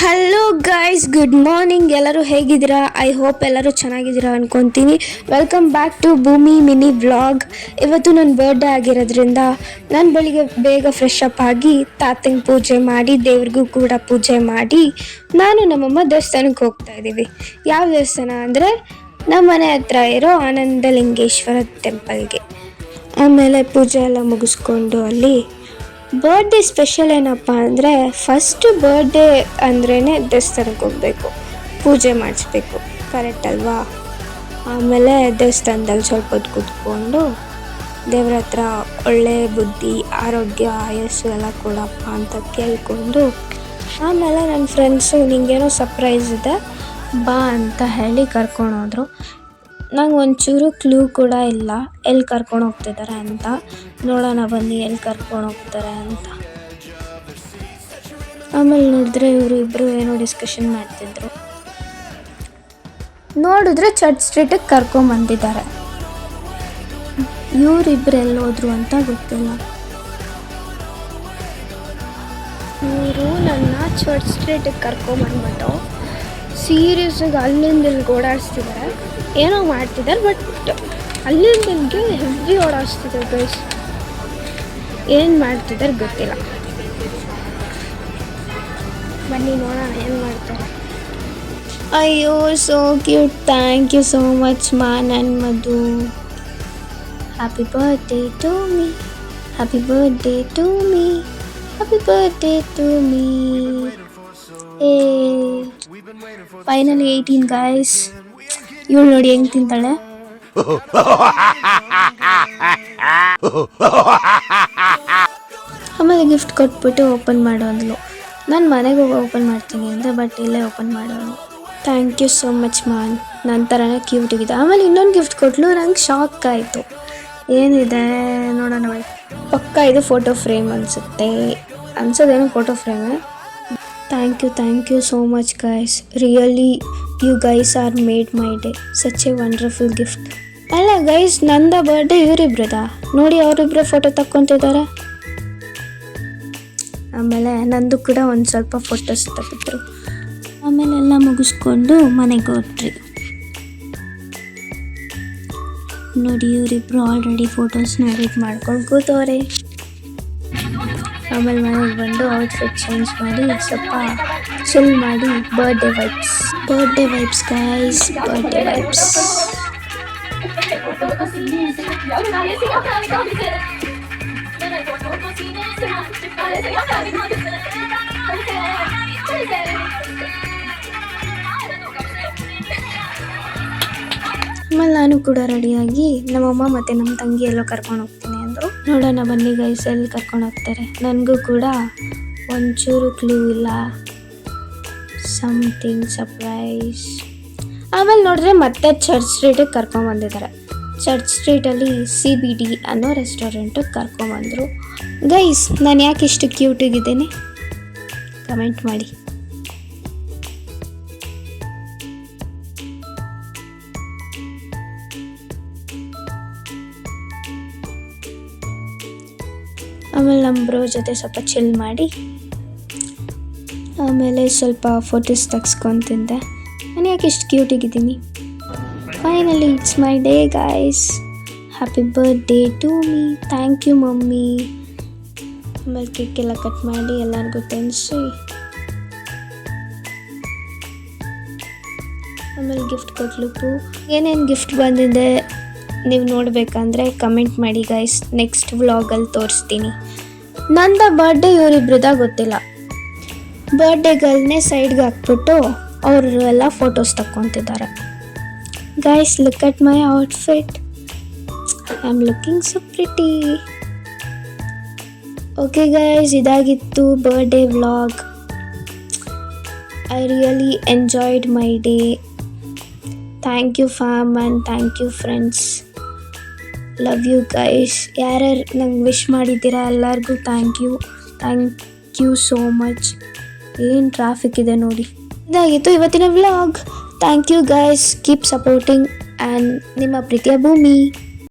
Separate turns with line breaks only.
Hello guys, good morning. ಎಲ್ಲರೂ ಹೇಗಿದ್ದೀರಾ? I hope ಎಲ್ಲರೂ ಚೆನ್ನಾಗಿದ್ದೀರಾ ಅನ್ಕೊತೀನಿ. ವೆಲ್ಕಮ್ ಬ್ಯಾಕ್ ಟು ಭೂಮಿ ಮಿನಿ ವ್ಲಾಗ್. ಇವತ್ತು ನನ್ನ ಬರ್ಡೇ ಆಗಿರೋದ್ರಿಂದ ನಾನು ಬೆಳಿಗ್ಗೆ ಬೇಗ ಫ್ರೆಶ್ ಅಪ್ ಆಗಿ ತಾತಂಗೆ ಪೂಜೆ ಮಾಡಿ, ದೇವ್ರಿಗೂ ಕೂಡ ಪೂಜೆ ಮಾಡಿ ನಾನು ನಮ್ಮಮ್ಮ ದೇವಸ್ಥಾನಕ್ಕೆ ಹೋಗ್ತಾ ಇದ್ದೀವಿ. ಯಾವ ದೇವಸ್ಥಾನ ಅಂದರೆ ನಮ್ಮ ಮನೆ ಹತ್ರ ಇರೋ ಆನಂದಲಿಂಗೇಶ್ವರ ಟೆಂಪಲ್ಗೆ. ಆಮೇಲೆ ಪೂಜೆ ಎಲ್ಲ ಮುಗಿಸ್ಕೊಂಡು ಅಲ್ಲಿ ಬರ್ಡೇ ಸ್ಪೆಷಲ್ ಏನಪ್ಪ ಅಂದರೆ, ಫಸ್ಟ್ ಬರ್ಡೇ ಅಂದ್ರೇ ದೇವಸ್ಥಾನಕ್ಕೆ ಹೋಗಬೇಕು, ಪೂಜೆ ಮಾಡಿಸ್ಬೇಕು, ಕರೆಕ್ಟ್ ಅಲ್ವಾ? ಆಮೇಲೆ ದೇವಸ್ಥಾನದಲ್ಲಿ ಸ್ವಲ್ಪ ಹೊತ್ತು ಕೂತ್ಕೊಂಡು ದೇವ್ರ ಹತ್ರ ಒಳ್ಳೆ ಬುದ್ಧಿ, ಆರೋಗ್ಯ, ಆಯಸ್ಸು ಎಲ್ಲ ಕೊಡಪ್ಪ ಅಂತ ಕೇಳಿಕೊಂಡು, ಆಮೇಲೆ ನನ್ನ ಫ್ರೆಂಡ್ಸು ನಿಂಗೇನೋ ಸರ್ಪ್ರೈಸ್ ಇದೆ ಬಾ ಅಂತ ಹೇಳಿ ಕರ್ಕೊಂಡೋದ್ರು. ನಂಗೆ ಒಂಚೂರು ಕ್ಲೂ ಕೂಡ ಇಲ್ಲ ಎಲ್ಲಿ ಕರ್ಕೊಂಡು ಹೋಗ್ತಿದ್ದಾರೆ ಅಂತ. ನೋಡೋಣ ಬನ್ನಿ ಎಲ್ಲಿ ಕರ್ಕೊಂಡು ಹೋಗ್ತಾರೆ ಅಂತ. ಆಮೇಲೆ ನೋಡಿದ್ರೆ ಇವರು ಇಬ್ಬರು ಏನೋ ಡಿಸ್ಕಷನ್ ಮಾಡ್ತಿದ್ರು. ನೋಡಿದ್ರೆ ಚರ್ಚ್ ಸ್ಟ್ರೀಟಿಗೆ ಕರ್ಕೊಂಬಂದಿದ್ದಾರೆ. ಇವರಿಬ್ಬರು ಎಲ್ಲೋದ್ರು ಅಂತ ಗೊತ್ತಿಲ್ಲ. ಇವರು ನನ್ನ ಚರ್ಚ್ ಸ್ಟ್ರೀಟಿಗೆ ಕರ್ಕೊಂಬಂದ್ಬಿಟ್ಟು ಸೀರಿಯಸ್ಸಾಗಿ ಅಲ್ಲಿಂದ ಇಲ್ಲಿಗೆ ಓಡಾಡಿಸ್ತಿದ್ದಾರೆ. ಏನೋ ಮಾಡ್ತಿದ್ದಾರೆ, ಬಟ್ ಅಲ್ಲಿಂದ ಇಲ್ಲಿಗೆ ಹೆವಿ ಓಡಾಡಿಸ್ತಿದ್ದಾರೆ ಗೈಸ್. ಏನು ಮಾಡ್ತಿದ್ದಾರೆ ಗೊತ್ತಿಲ್ಲ. ಬನ್ನಿ ನೋಡೋಣ ಏನು ಮಾಡ್ತಾರೆ. ಅಯ್ಯೋ so cute, thank you so much ಮಾ ನನ್ನ ಮಧು. Happy birthday to me, happy birthday to me, happy birthday to me. ಏ ಫೈನಲಿ 18 ಗೈಸ್. ಇವಳು ನೋಡಿ ಹೆಂಗೆ ತಿಂತಾಳೆ. ಆಮೇಲೆ ಗಿಫ್ಟ್ ಕೊಟ್ಬಿಟ್ಟು ಓಪನ್ ಮಾಡೋದ್ಲು. ನಾನು ಮನೆಗೆ ಹೋಗಿ ಓಪನ್ ಮಾಡ್ತೀನಿ ಅಂದರೆ, ಬಟ್ ಇಲ್ಲೇ ಓಪನ್ ಮಾಡೋದು. Thank you so much man, ನನ್ನ ಥರನೇ ಕ್ಯೂಟಿಗಿದೆ. ಆಮೇಲೆ ಇನ್ನೊಂದು ಗಿಫ್ಟ್ ಕೊಟ್ಲು, ನಂಗೆ ಶಾಕ್ ಆಯಿತು. ಏನಿದೆ ನೋಡೋಣ. ಪಕ್ಕ ಇದು ಫೋಟೋ ಫ್ರೇಮ್ ಅನ್ಸೋದೇನೋ ಫೋಟೋ ಫ್ರೇಮೇ. Thank you so much guys. Really you guys are made my day. Such a wonderful gift. ಅಲ್ಲ ಗೈಸ್, ನಂದ ಬರ್ಡೇ ಇವರಿಬ್ರದ ನೋಡಿ, ಅವರಿಬ್ಬರೇ ಫೋಟೋ ತಕ್ಕೊತಿದ್ದಾರೆ. ಆಮೇಲೆ ನಂದು ಕೂಡ ಒಂದು ಸ್ವಲ್ಪ ಫೋಟೋಸ್ ತೆಗೆದ್ರು. ಆಮೇಲೆ ಎಲ್ಲ ಮುಗಿಸ್ಕೊಂಡು ಮನೆಗೆ ಹೊರಟ್ರಿ. ನೋಡಿ ಇವರಿಬ್ರು ಆಲ್ರೆಡಿ ಫೋಟೋಸ್ನ ಎಡಿಟ್ ಮಾಡ್ಕೊಂಡು ಕೂತವ್ರೆ. ಆಮೇಲೆ ಮನೆಗೆ ಬಂದು ಔಟ್ಫಿಟ್ ಚೇಂಜ್ ಮಾಡಿ ಸ್ವಲ್ಪ ಚಿಲ್ ಮಾಡಿ birthday vibes guys, birthday vibes. ಆಮೇಲೆ ನಾನು ಕೂಡ ರೆಡಿಯಾಗಿ ನಮ್ಮಮ್ಮ ಮತ್ತು ನಮ್ಮ ತಂಗಿ ಎಲ್ಲೋ ಕರ್ಕೊಂಡು ಹೋಗ್ತೀನಿ ಅಂದರು. ನೋಡೋಣ ಬನ್ನಿ ಗೈಸ್ ಎಲ್ಲಿ ಕರ್ಕೊಂಡು ಹೋಗ್ತಾರೆ. ನನಗೂ ಕೂಡ ಒಂಚೂರು ಕ್ಲೂ ಇಲ್ಲ, ಸಮಥಿಂಗ್ ಸರ್ಪ್ರೈಸ್. ಆಮೇಲೆ ನೋಡಿದ್ರೆ ಮತ್ತೆ ಚರ್ಚ್ ಸ್ಟ್ರೀಟಿಗೆ ಕರ್ಕೊಂಬಂದಿದ್ದಾರೆ. ಚರ್ಚ್ ಸ್ಟ್ರೀಟಲ್ಲಿ CBD ಅನ್ನೋ ರೆಸ್ಟೋರೆಂಟಿಗೆ ಕರ್ಕೊಂಬಂದರು. ಗೈಸ್, ನಾನು ಯಾಕೆ ಇಷ್ಟು ಕ್ಯೂಟಿಗಿದ್ದೀನಿ ಕಮೆಂಟ್ ಮಾಡಿ. ಆಮೇಲೆ ನಮ್ಮ ಬ್ರೋ ಜೊತೆ ಸ್ವಲ್ಪ ಚಿಲ್ ಮಾಡಿ, ಆಮೇಲೆ ಸ್ವಲ್ಪ ಫೋಟೋಸ್ ತೆಗ್ಸ್ಕೊತಿದ್ದೆ. ನಾನು ಯಾಕೆ ಇಷ್ಟು ಕ್ಯೂಟಿಗಿದ್ದೀನಿ. Finally it's my day guys. Happy birthday to me. Thank you mummy. ಆಮೇಲೆ ಕೇಕ್ ಎಲ್ಲ ಕಟ್ ಮಾಡಿ ಎಲ್ಲರಿಗೂ ತಿನ್ನಿಸಿ, ಆಮೇಲೆ ಗಿಫ್ಟ್ ಕೊಟ್ಲು. ಏನೇನು ಗಿಫ್ಟ್ ಬಂದಿದೆ ನೀವು ನೋಡಬೇಕಂದ್ರೆ ಕಮೆಂಟ್ ಮಾಡಿ ಗೈಸ್. ನೆಕ್ಸ್ಟ್ ವ್ಲಾಗಲ್ಲಿ ತೋರಿಸ್ತೀನಿ. ನಂದ ಬರ್ಡೇ ಇವರಿಬ್ರದ ಗೊತ್ತಿಲ್ಲ. ಬರ್ಡೇ ಗರ್ಲ್ನೇ ಸೈಡ್ಗೆ ಹಾಕ್ಬಿಟ್ಟು ಅವರು ಎಲ್ಲ ಫೋಟೋಸ್ ತಕ್ಕೊತಿದ್ದಾರೆ. Guys look at my outfit. I am looking so pretty. Okay guys, ಇದಾಗಿತ್ತು birthday vlog. I really enjoyed my day. Thank you fam and thank you friends. Love you guys. ಯಾರ್ಯಾರು ನಂಗೆ wish ಮಾಡಿದ್ದೀರಾ ಎಲ್ಲರಿಗೂ thank you so much. ಏನು traffic ಇದೆ ನೋಡಿ. ಇದಾಗಿತ್ತು ಇವತ್ತಿನ vlog. Thank you guys. Keep supporting and ನಿಮ್ಮ ಪ್ರೀತಿಯ ಭೂಮಿ.